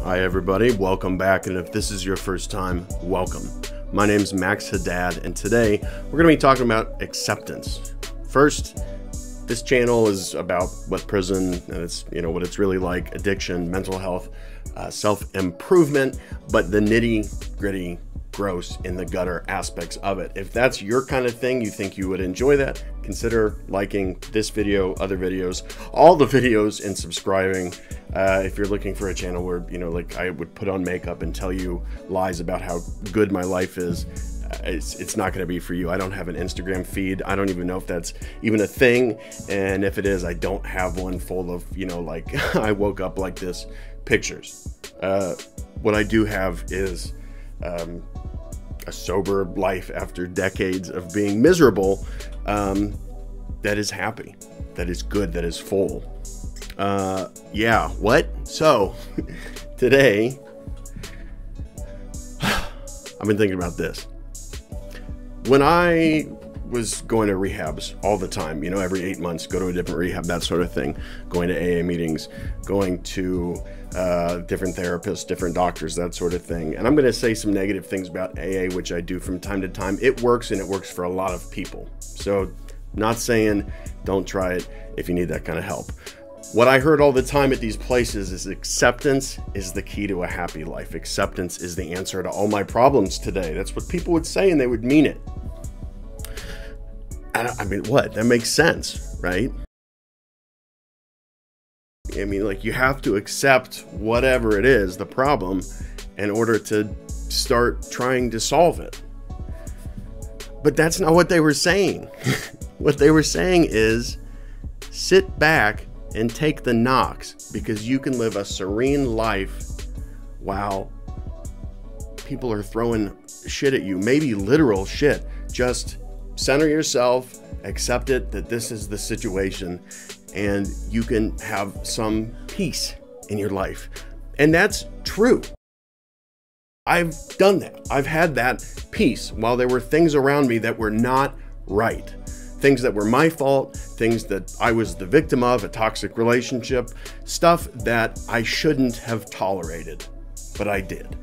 Hi everybody, welcome back, and if this is your first time, welcome. My name's Max Haddad, and today we're going to be talking about acceptance. First, this channel is about what prison and it's what it's really like, addiction, mental health, self-improvement, but the nitty-gritty, gross, in the gutter aspects of it. If that's your kind of thing, you think you would enjoy that, consider liking this video, other videos, all the videos, and subscribing. If you're looking for a channel where, like I would put on makeup and tell you lies about how good my life is, it's not going to be for you. I don't have an Instagram feed. I don't even know if that's even a thing. And if it is, I don't have one full of, like I woke up like this pictures. What I do have is a sober life after decades of being miserable, that is happy, that is good, that is full. Yeah, what? So today I've been thinking about this. When I was going to rehabs all the time, every 8 months, go to a different rehab, that sort of thing, going to AA meetings, going to different therapists, different doctors, that sort of thing. And I'm going to say some negative things about AA, which I do from time to time. It works, and it works for a lot of people. So not saying don't try it if you need that kind of help. What I heard all the time at these places is acceptance is the key to a happy life. Acceptance is the answer to all my problems today. That's what people would say, and they would mean it. I mean, what? That makes sense, right? I mean, like, you have to accept whatever it is, the problem, in order to start trying to solve it. But that's not what they were saying. What they were saying is, sit back and take the knocks, because you can live a serene life while people are throwing shit at you, maybe literal shit. Just center yourself, accept it, that this is the situation, and you can have some peace in your life. And that's true. I've done that. I've had that peace while there were things around me that were not right. Things that were my fault, things that I was the victim of, a toxic relationship, stuff that I shouldn't have tolerated, but I did.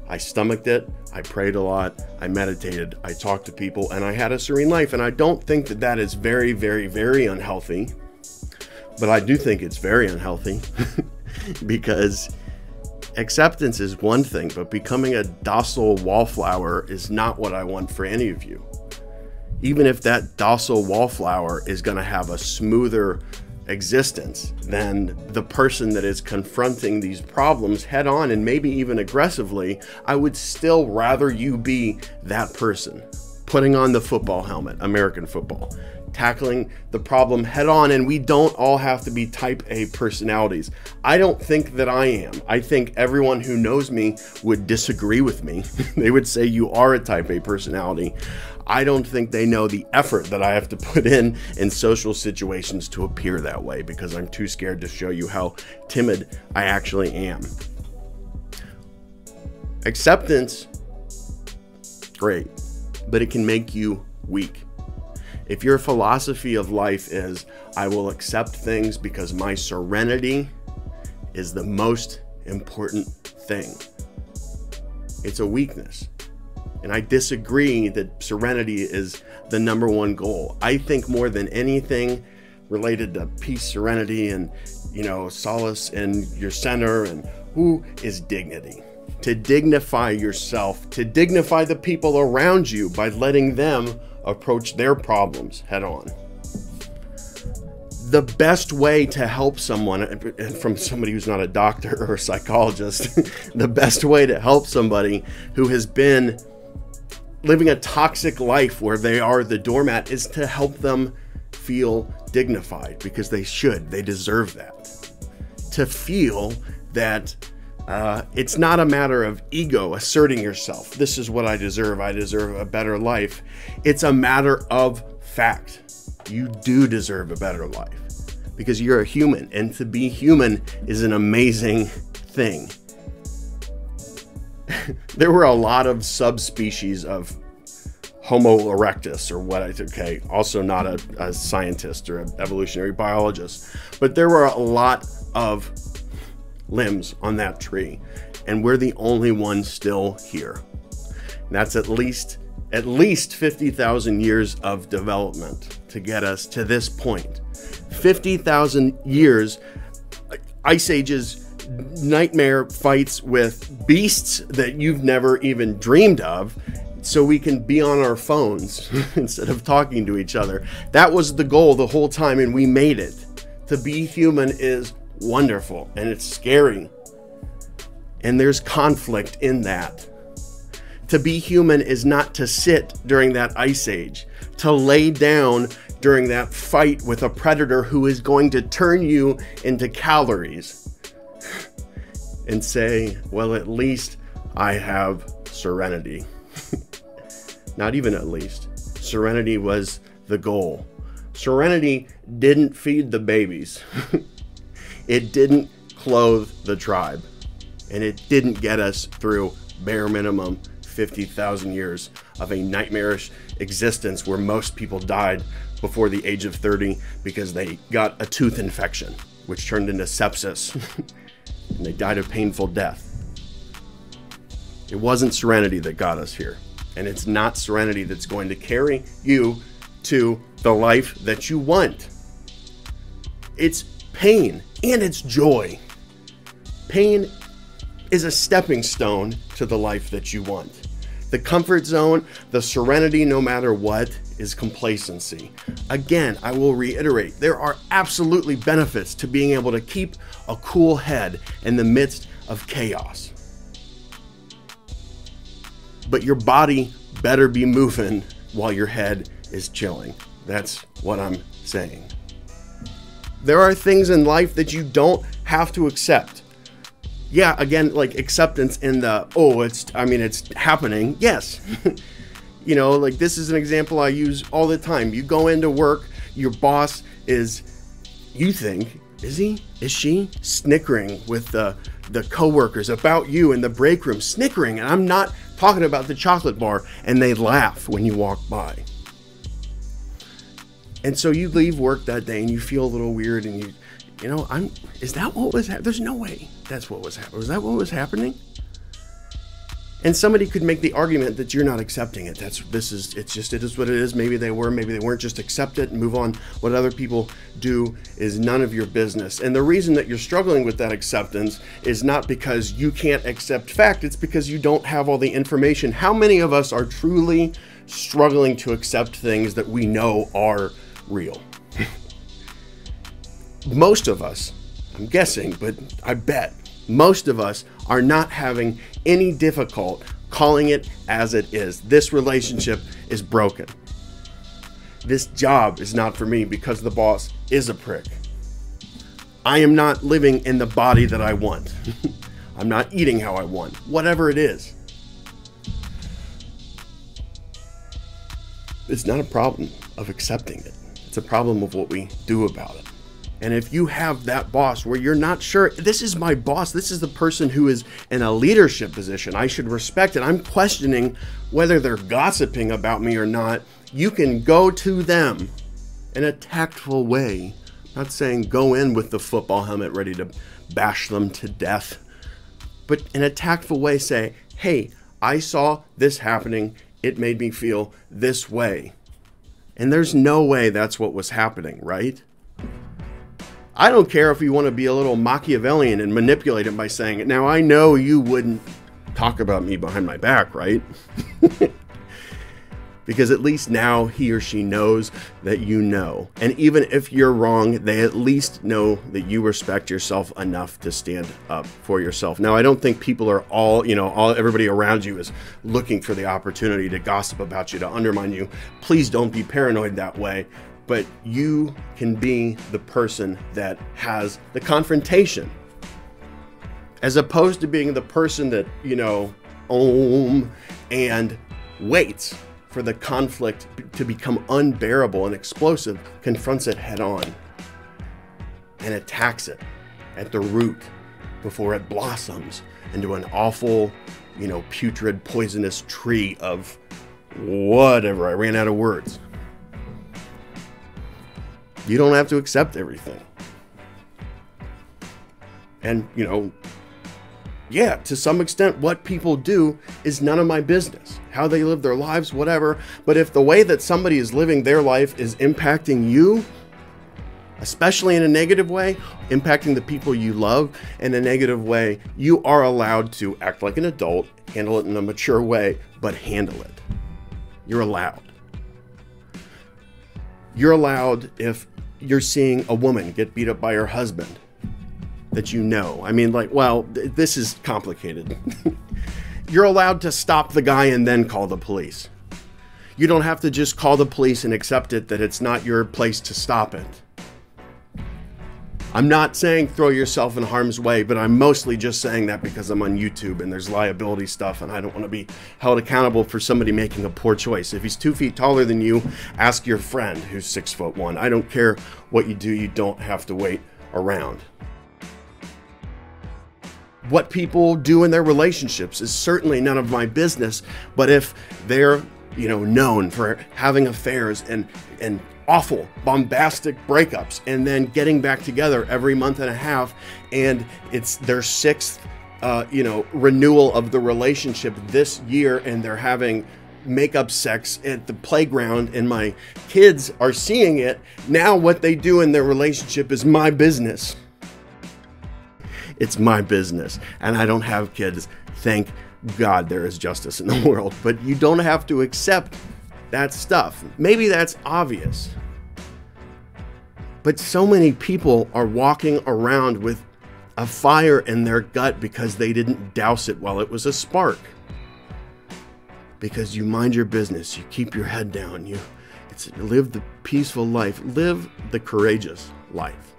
I stomached it, I prayed a lot, I meditated, I talked to people, and I had a serene life. And I don't think that that is very, very, very unhealthy, but I do think it's very unhealthy because acceptance is one thing, but becoming a docile wallflower is not what I want for any of you. Even if that docile wallflower is going to have a smoother existence than the person that is confronting these problems head on and maybe even aggressively, I would still rather you be that person, putting on the football helmet, American football, tackling the problem head on. And we don't all have to be type A personalities. I don't think that I am. I think everyone who knows me would disagree with me. They would say you are a type A personality. I don't think they know the effort that I have to put in social situations to appear that way, because I'm too scared to show you how timid I actually am. Acceptance, great, but it can make you weak. If your philosophy of life is, I will accept things because my serenity is the most important thing, it's a weakness. And I disagree that serenity is the #1 goal. I think more than anything related to peace, serenity, and, solace in your center, and who is dignity. To dignify yourself, to dignify the people around you by letting them approach their problems head on. The best way to help someone, and from somebody who's not a doctor or a psychologist, the best way to help somebody who has been living a toxic life where they are the doormat is to help them feel dignified, because they should, they deserve that. To feel that it's not a matter of ego asserting yourself. This is what I deserve a better life. It's a matter of fact. You do deserve a better life because you're a human, and to be human is an amazing thing. There were a lot of subspecies of Homo erectus, or what okay, also not a scientist or an evolutionary biologist, but there were a lot of limbs on that tree, and we're the only ones still here. And that's at least 50,000 years of development to get us to this point. 50,000 years, ice ages, nightmare fights with beasts that you've never even dreamed of, so we can be on our phones instead of talking to each other. That was the goal the whole time, and we made it. To be human is wonderful, and it's scary. And there's conflict in that. To be human is not to sit during that ice age, to lay down during that fight with a predator who is going to turn you into calories and say, well, at least I have serenity. Not even at least. Serenity was the goal. Serenity didn't feed the babies. It didn't clothe the tribe. And it didn't get us through bare minimum 50,000 years of a nightmarish existence where most people died before the age of 30 because they got a tooth infection, which turned into sepsis. And they died a painful death. It wasn't serenity that got us here. And it's not serenity that's going to carry you to the life that you want. It's pain and it's joy. Pain is a stepping stone to the life that you want. The comfort zone, the serenity no matter what, is complacency. Again, I will reiterate, there are absolutely benefits to being able to keep a cool head in the midst of chaos. But your body better be moving while your head is chilling. That's what I'm saying. There are things in life that you don't have to accept. Yeah, again, like acceptance in the, it's happening. Yes. You know, like this is an example I use all the time. You go into work, your boss is, you think, is she snickering with the coworkers about you in the break room, snickering, and I'm not talking about the chocolate bar, and they laugh when you walk by. And so you leave work that day and you feel a little weird, and is that what was happening? There's no way that's what was happening. Was that what was happening? And somebody could make the argument that you're not accepting it. It is what it is. Maybe they were, maybe they weren't. Just accept it and move on. What other people do is none of your business. And the reason that you're struggling with that acceptance is not because you can't accept fact. It's because you don't have all the information. How many of us are truly struggling to accept things that we know are real? Most of us, I'm guessing, but I bet most of us are not having any difficult calling it as it is. This relationship is broken. This job is not for me because the boss is a prick. I am not living in the body that I want. I'm not eating how I want. Whatever it is. It's not a problem of accepting it. It's a problem of what we do about it. And if you have that boss where you're not sure, this is my boss, this is the person who is in a leadership position, I should respect it, I'm questioning whether they're gossiping about me or not, you can go to them in a tactful way. I'm not saying go in with the football helmet ready to bash them to death, but in a tactful way say, hey, I saw this happening, it made me feel this way. And there's no way that's what was happening, right? I don't care if you want to be a little Machiavellian and manipulate it by saying it. Now, I know you wouldn't talk about me behind my back, right? Because at least now he or she knows that you know. And even if you're wrong, they at least know that you respect yourself enough to stand up for yourself. Now, I don't think people are everybody around you is looking for the opportunity to gossip about you, to undermine you. Please don't be paranoid that way. But you can be the person that has the confrontation, as opposed to being the person that, and waits for the conflict to become unbearable and explosive, confronts it head on, and attacks it at the root before it blossoms into an awful, putrid, poisonous tree of whatever. I ran out of words. You don't have to accept everything. And, you know, yeah, to some extent, what people do is none of my business. How they live their lives, whatever. But if the way that somebody is living their life is impacting you, especially in a negative way, impacting the people you love in a negative way, you are allowed to act like an adult, handle it in a mature way, but handle it. You're allowed. You're allowed if you're seeing a woman get beat up by her husband that you know. I mean, like, well, this is complicated. You're allowed to stop the guy and then call the police. You don't have to just call the police and accept it that it's not your place to stop it. I'm not saying throw yourself in harm's way, but I'm mostly just saying that because I'm on YouTube and there's liability stuff and I don't want to be held accountable for somebody making a poor choice. If he's 2 feet taller than you, ask your friend who's 6'1". I don't care what you do, you don't have to wait around. What people do in their relationships is certainly none of my business, but if they're, you know, known for having affairs and awful, bombastic breakups and then getting back together every month and a half, and it's their 6th, renewal of the relationship this year, and they're having makeup sex at the playground and my kids are seeing it, now what they do in their relationship is my business. It's my business, and I don't have kids. Thank God there is justice in the world, but you don't have to accept that stuff. Maybe that's obvious, but so many people are walking around with a fire in their gut because they didn't douse it while it was a spark. Because you mind your business, you keep your head down, you live the peaceful life, live the courageous life.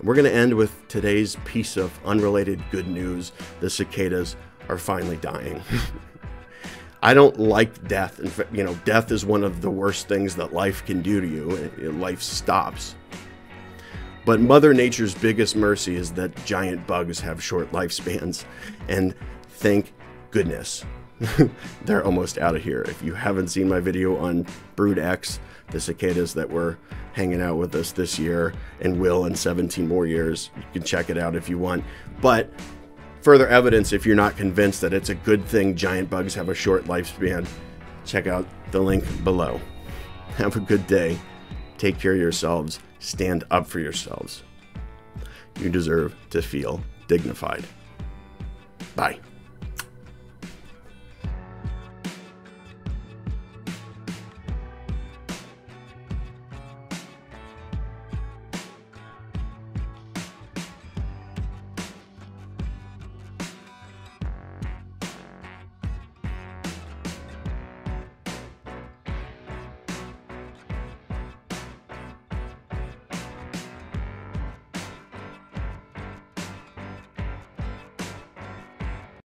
We're going to end with today's piece of unrelated good news. The cicadas are finally dying. I don't like death. In fact, death is one of the worst things that life can do to you. Life stops. But Mother Nature's biggest mercy is that giant bugs have short lifespans. And thank goodness they're almost out of here. If you haven't seen my video on Brood X, the cicadas that were hanging out with us this year and will in 17 more years, you can check it out if you want. But further evidence, if you're not convinced that it's a good thing giant bugs have a short lifespan, check out the link below. Have a good day. Take care of yourselves. Stand up for yourselves. You deserve to feel dignified. Bye.